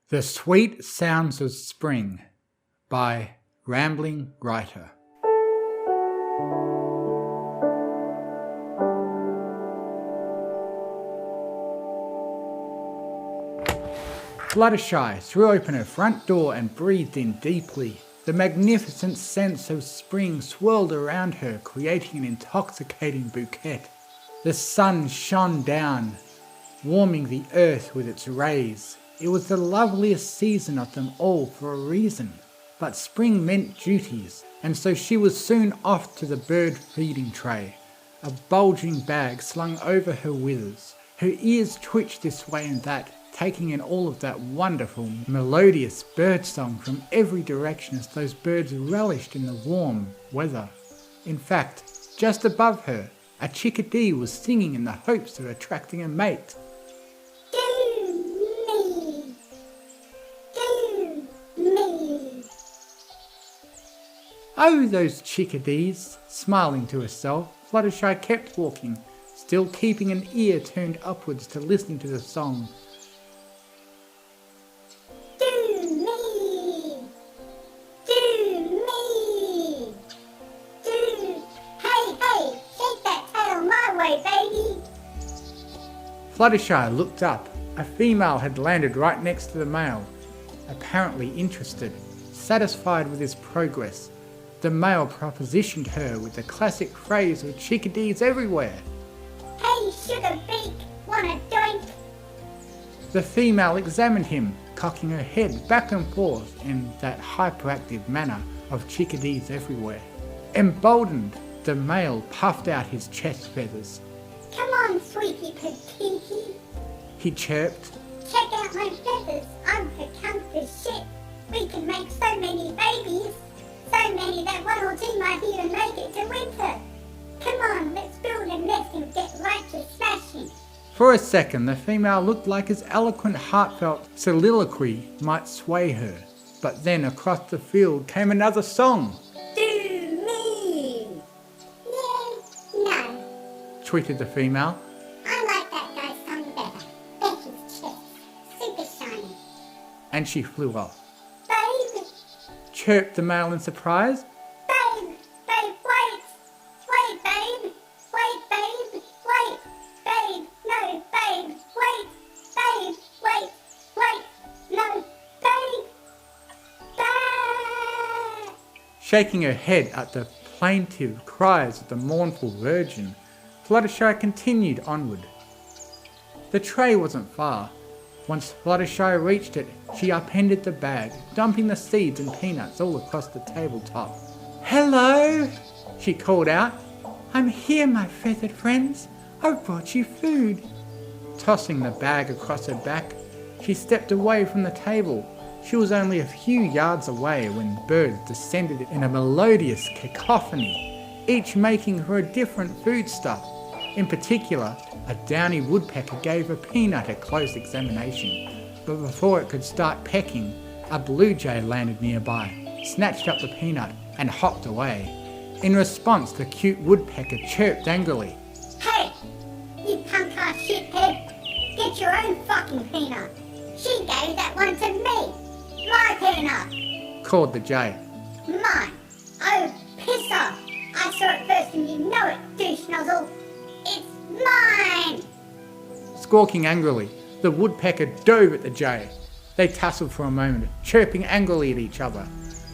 The Sweet Sounds of Spring by Rambling Writer. Fluttershy threw open her front door and breathed in deeply. The magnificent sense of spring swirled around her, creating an intoxicating bouquet. The sun shone down, warming the earth with its rays. It was the loveliest season of them all for a reason. But spring meant duties, and so she was soon off to the bird feeding tray, a bulging bag slung over her withers. Her ears twitched this way and that, taking in all of that wonderful, melodious birdsong from every direction as those birds relished in the warm weather. In fact, just above her, a chickadee was singing in the hopes of attracting a mate. Oh, those chickadees! Smiling to herself, Fluttershy kept walking, still keeping an ear turned upwards to listen to the song. Do me! Do me! Do! Hey, shake that tail my way, baby! Fluttershy looked up. A female had landed right next to the male, apparently interested, satisfied with his progress. The male propositioned her with the classic phrase of chickadees everywhere. Hey, sugar beak, wanna joint? The female examined him, cocking her head back and forth in that hyperactive manner of chickadees everywhere. Emboldened, the male puffed out his chest feathers. Come on, sweetie patootie. He chirped. Check out my feathers, I'm her comfort shit. We can make so many babies. So many that one or two might even make it to winter. Come on, let's build a nest and get right to smashing. For a second, the female looked like his eloquent, heartfelt soliloquy might sway her. But then across the field came another song. Do me! Yeah, no. Tweeted the female. I like that guy's song better. Becky's chest, super shiny. And she flew off. Babe! Chirped the male in surprise. Babe, wait! Wait, babe! Wait, babe! Wait! Babe, no, babe! Wait! Babe, wait! No, babe! Babe! Shaking her head at the plaintive cries of the mournful virgin, Fluttershy continued onward. The tray wasn't far. Once Fluttershy reached it, she upended the bag, dumping the seeds and peanuts all across the tabletop. "Hello!" she called out. "I'm here, my feathered friends. I've brought you food." Tossing the bag across her back, she stepped away from the table. She was only a few yards away when birds descended in a melodious cacophony, each making for a different foodstuff. In particular, a downy woodpecker gave a peanut a close examination, but before it could start pecking, a blue jay landed nearby, snatched up the peanut, and hopped away. In response, the cute woodpecker chirped angrily. Hey, you punk-ass shithead! Get your own fucking peanut! She gave that one to me! My peanut! Called the jay. Mine! Oh, piss off! I saw it first and you know it, douche nozzle! It's mine! Squawking angrily, the woodpecker dove at the jay. They tussled for a moment, chirping angrily at each other,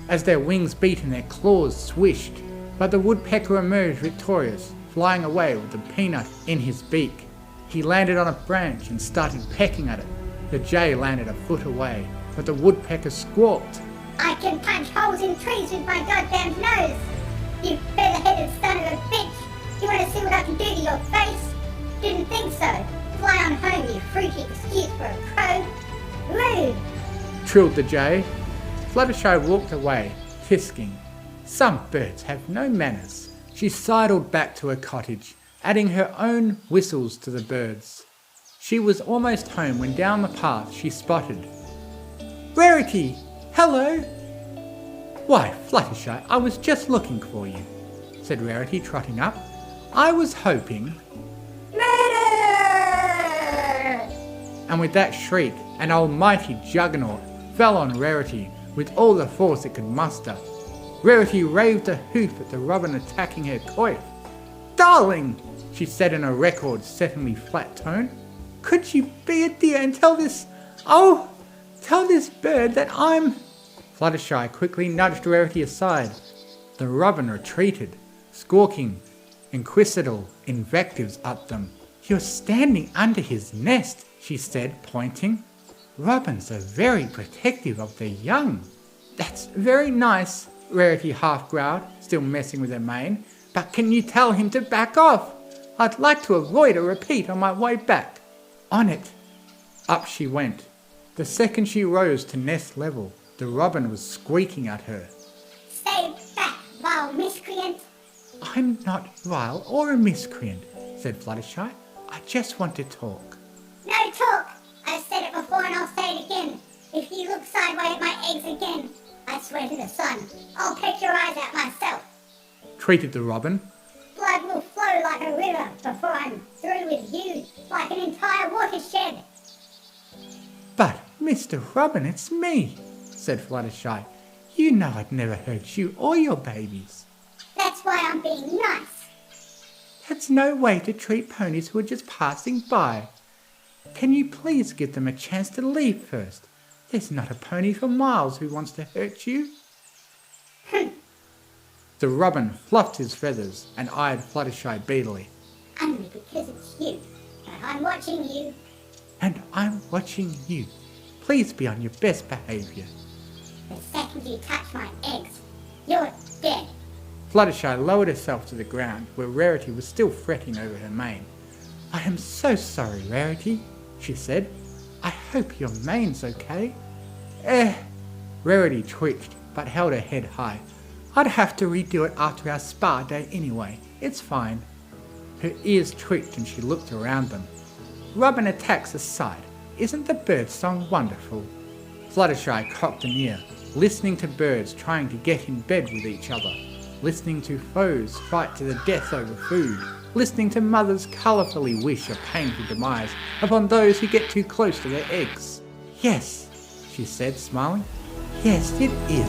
as their wings beat and their claws swished. But the woodpecker emerged victorious, flying away with the peanut in his beak. He landed on a branch and started pecking at it. The jay landed a foot away, but the woodpecker squawked. I can punch holes in trees with my goddamn nose! You feather-headed son of a bitch! You want to see what I can do to your face? Didn't think so. Fly on home, you fruity excuse for a crow. Rude! Trilled the jay. Fluttershy walked away, hissing. Some birds have no manners. She sidled back to her cottage, adding her own whistles to the birds. She was almost home when down the path she spotted Rarity! Hello! Why, Fluttershy, I was just looking for you, said Rarity, trotting up. I was hoping... Murder! and with that shriek, an almighty juggernaut fell on Rarity with all the force it could muster. Rarity raved a hoof at the robin attacking her coif. "Darling," she said in a record-settingly flat tone, "could you be a dear and tell this bird that I'm—" Fluttershy quickly nudged Rarity aside. The robin retreated, squawking inquisitorial invectives at them. "You're standing under his nest," she said, pointing. "Robins are very protective of their young." "That's very nice," Rarity half growled, still messing with her mane. "But can you tell him to back off? I'd like to avoid a repeat on my way back." "On it." Up she went. The second she rose to nest level, the robin was squeaking at her. "Stay back, vile miscreant." "I'm not vile or a miscreant," said Fluttershy. "I just want to talk." "No talk. I've said it before and I'll say it again. If you look sideways at my eggs again, I swear to the sun, I'll peck your eyes out myself." Treated the robin. "Blood will flow like a river before I'm through with you, like an entire watershed." "But, Mr. Robin, it's me," said Fluttershy. "You know I'd never hurt you or your babies." "That's why I'm being nice." "That's no way to treat ponies who are just passing by. Can you please give them a chance to leave first? There's not a pony for miles who wants to hurt you." The robin fluffed his feathers and eyed Fluttershy beadily. "Only because it's you, and I'm watching you." "And I'm watching you. Please be on your best behaviour." "The second you touch my eggs, you're dead." Fluttershy lowered herself to the ground, where Rarity was still fretting over her mane. "I am so sorry, Rarity," she said. "I hope your mane's okay." Rarity twitched, but held her head high. "I'd have to redo it after our spa day anyway. It's fine." Her ears twitched and she looked around them. Robin attacks aside, isn't the birdsong wonderful? Fluttershy cocked an ear, listening to birds trying to get in bed with each other, listening to foes fight to the death over food, listening to mothers colourfully wish a painful demise upon those who get too close to their eggs. "Yes," she said, smiling. "Yes, it is."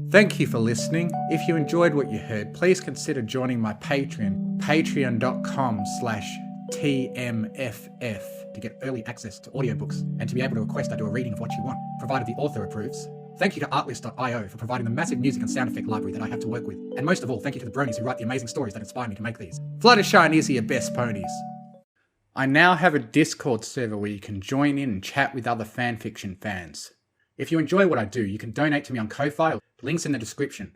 Thank you for listening. If you enjoyed what you heard, please consider joining my Patreon, patreon.com/TMFF, to get early access to audiobooks and to be able to request I do a reading of what you want, provided the author approves. Thank you to artlist.io for providing the massive music and sound effect library that I have to work with. And most of all, thank you to the bronies who write the amazing stories that inspire me to make these. Fluttershy and Izzy are best ponies. I now have a Discord server where you can join in and chat with other fanfiction fans. If you enjoy what I do, you can donate to me on Ko-Fi, links in the description.